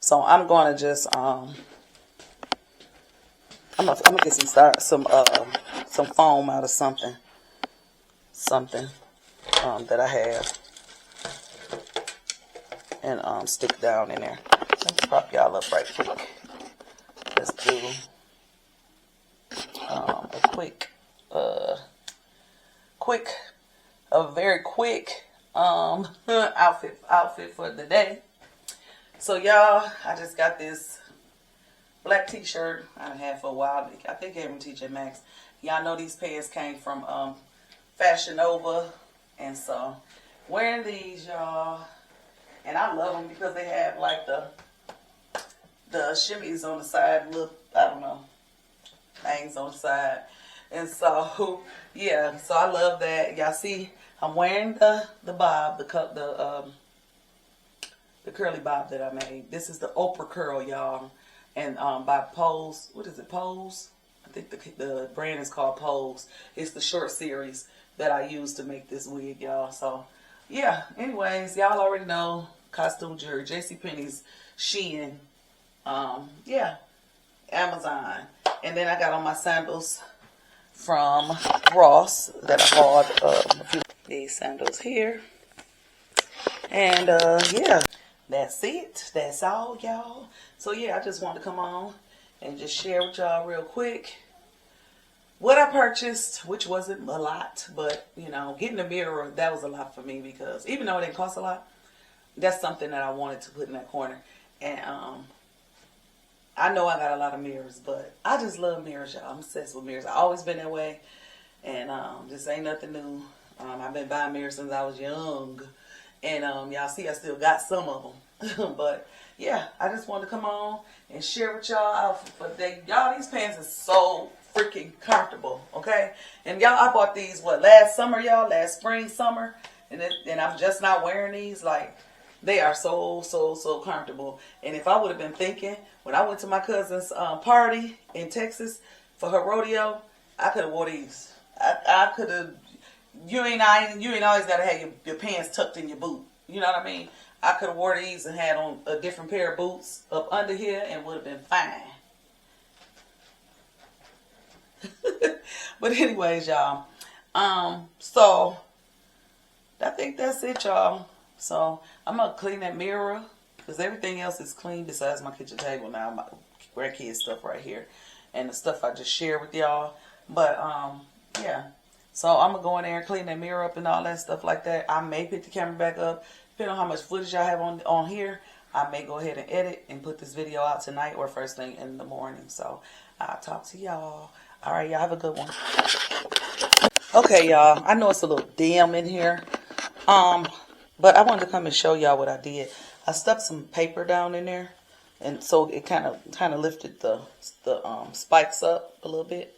So I'm going to just I'm gonna get some foam out of something that I have, and stick down in there. Let me prop y'all up right quick. Let's do a very quick outfit for the day. So y'all, I just got this black t-shirt I had for a while. I think I have TJ Maxx. Y'all know these pants came from Fashion Nova, and so wearing these, y'all, and I love them because they have like the shimmies on the side. Look, I don't know, things on the side, and so yeah, so I love that. Y'all see, I'm wearing the bob, the curly bob that I made. This is the Oprah curl, y'all, and by Pose. What is it, Pose? I think the brand is called Pose. It's the short series that I used to make this wig, y'all. So yeah, anyways, y'all already know costume jewelry, JCPenney's, Shein, yeah, Amazon. And then I got on my sandals from Ross that I bought these sandals here. And yeah, that's it. That's all, y'all. So yeah, I just wanted to come on and just share with y'all real quick what I purchased, which wasn't a lot, but you know, getting a mirror, that was a lot for me, because even though it didn't cost a lot, that's something that I wanted to put in that corner. And I know I got a lot of mirrors, but I just love mirrors, y'all. I'm obsessed with mirrors. I've always been that way, and this ain't nothing new. I've been buying mirrors since I was young, and y'all see I still got some of them. But yeah, I just wanted to come on and share with y'all outfit for the day. Y'all, these pants are so freaking comfortable, okay? And y'all, I bought these last summer, y'all, last spring, summer, and I'm just not wearing these. Like, they are so comfortable. And if I would have been thinking when I went to my cousin's party in Texas for her rodeo, I could have wore these. I could have. You ain't always gotta have your pants tucked in your boot. You know what I mean? I could have wore these and had on a different pair of boots up under here and would have been fine. But anyways, y'all, so I think that's it, y'all. So I'm gonna clean that mirror because everything else is clean besides my kitchen table now. My grandkids stuff right here and the stuff I just shared with y'all. But yeah, so I'm gonna go in there and clean that mirror up and all that stuff like that. I may pick the camera back up depending on how much footage I have on here. I may go ahead and edit and put this video out tonight or first thing in the morning. So I'll talk to y'all. All right, y'all have a good one. Okay, y'all, I know it's a little dim in here, but I wanted to come and show y'all what I did. I stuck some paper down in there, and so it kind of lifted the spikes up a little bit.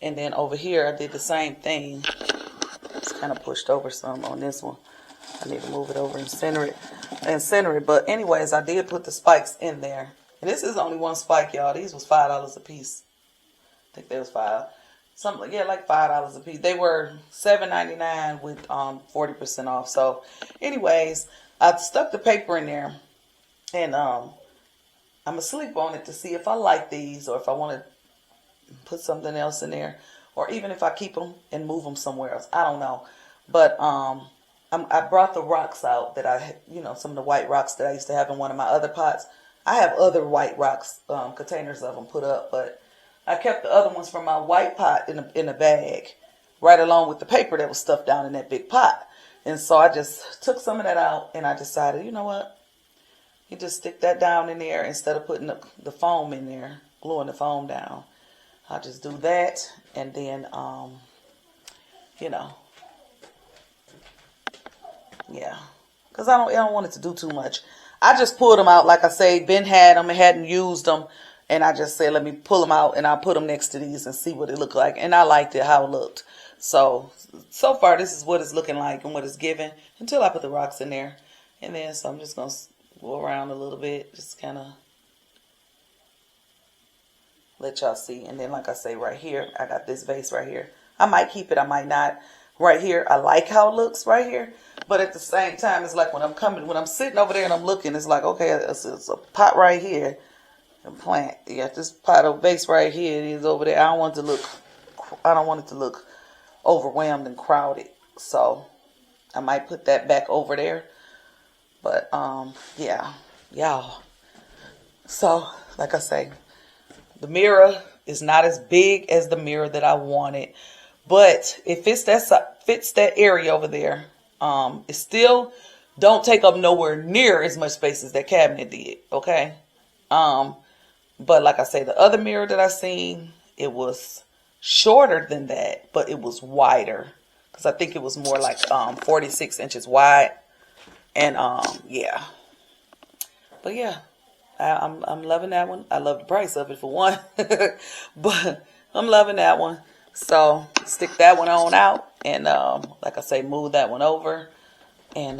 And then over here, I did the same thing. It's kind of pushed over some on this one. I need to move it over and center it. But anyways, I did put the spikes in there. And this is only one spike, y'all. These was $5 a piece. I think they was something, yeah, like $5 a piece. They were $7.99 with 40% off. So anyways, I stuck the paper in there, and I'm gonna sleep on it to see if I like these or if I want to put something else in there, or even if I keep them and move them somewhere else. I don't know. But I brought the rocks out that some of the white rocks that I used to have in one of my other pots. I have other white rocks, containers of them put up, but I kept the other ones from my white pot in a bag, right along with the paper that was stuffed down in that big pot. And so I just took some of that out, and I decided, you know what? You just stick that down in there instead of putting the foam in there, gluing the foam down. I'll just do that, and then, yeah, because I don't want it to do too much. I just pulled them out, like I say, Ben had them and hadn't used them. And I just said, let me pull them out, and I'll put them next to these and see what it looked like. And I liked it, how it looked. So far, this is what it's looking like and what it's giving until I put the rocks in there. And then, so I'm just going to go around a little bit, just kind of let y'all see. And then, like I say, right here, I got this vase right here. I might keep it, I might not. right here. I like how it looks right here. But at the same time, it's like when I'm sitting over there and I'm looking, it's like, okay, it's a pot right here. And plant. You got this pot of vase right here. It is over there. I don't want it to look overwhelmed and crowded. So I might put that back over there. But yeah, y'all. So like I say, the mirror is not as big as the mirror that I wanted, but it fits that area over there. It still don't take up nowhere near as much space as that cabinet did. Okay. But like I say, the other mirror that I seen, it was shorter than that, but it was wider. Because I think it was more like 46 inches wide. And yeah. But yeah, I'm loving that one. I love the price of it for one. But I'm loving that one. So stick that one on out. And like I say, move that one over. And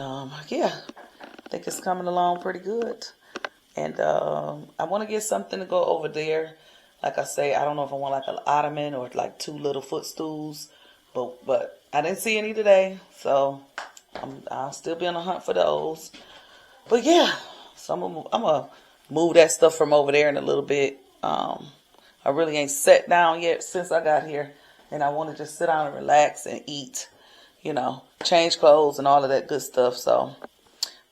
yeah, I think it's coming along pretty good. And I want to get something to go over there. Like I say, I don't know if I want like an ottoman or like 2 little footstools. But I didn't see any today. So I'll still be on the hunt for those. But yeah, so I'm going to move that stuff from over there in a little bit. I really ain't sat down yet since I got here. And I want to just sit down and relax and eat. You know, change clothes and all of that good stuff. So,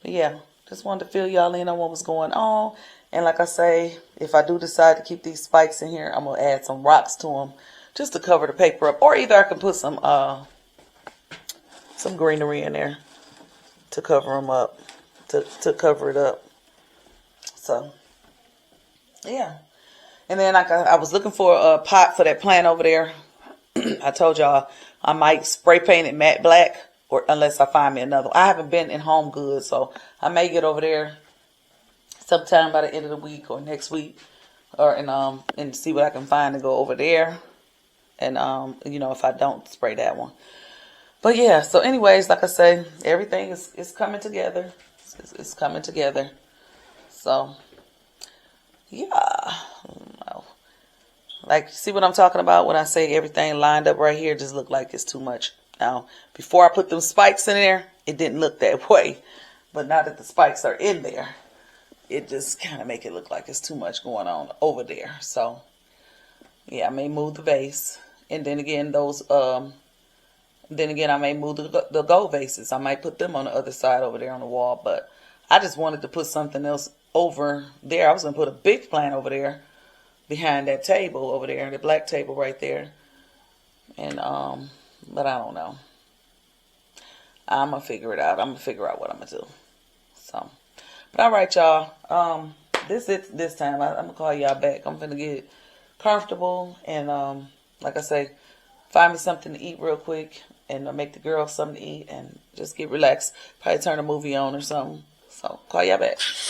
but yeah. Just wanted to fill y'all in on what was going on. And like I say, if I do decide to keep these spikes in here, I'm going to add some rocks to them just to cover the paper up. Or either I can put some greenery in there to cover them up, to cover it up. So, yeah. And then I was looking for a pot for that plant over there. I told y'all I might spray paint it matte black. Or unless I find me another. I haven't been in Home Goods, so I may get over there sometime by the end of the week or next week, or and see what I can find to go over there. And you know, if I don't spray that one. But yeah, so anyways, like I say, everything is coming together. It's coming together. So yeah, like see what I'm talking about when I say everything lined up right here just look like it's too much. Now, before I put them spikes in there, it didn't look that way. But now that the spikes are in there, it just kind of make it look like it's too much going on over there. So, yeah, I may move the vase. And then again, I may move the gold vases. I might put them on the other side over there on the wall. But I just wanted to put something else over there. I was going to put a big plant over there behind that table over there, the black table right there. And, but I don't know. I'm going to figure it out. I'm going to figure out what I'm going to do. So, but all right, y'all. This is this time. I'm going to call y'all back. I'm going to get comfortable. And, like I say, find me something to eat real quick. And make the girls something to eat. And just get relaxed. Probably turn a movie on or something. So, call y'all back.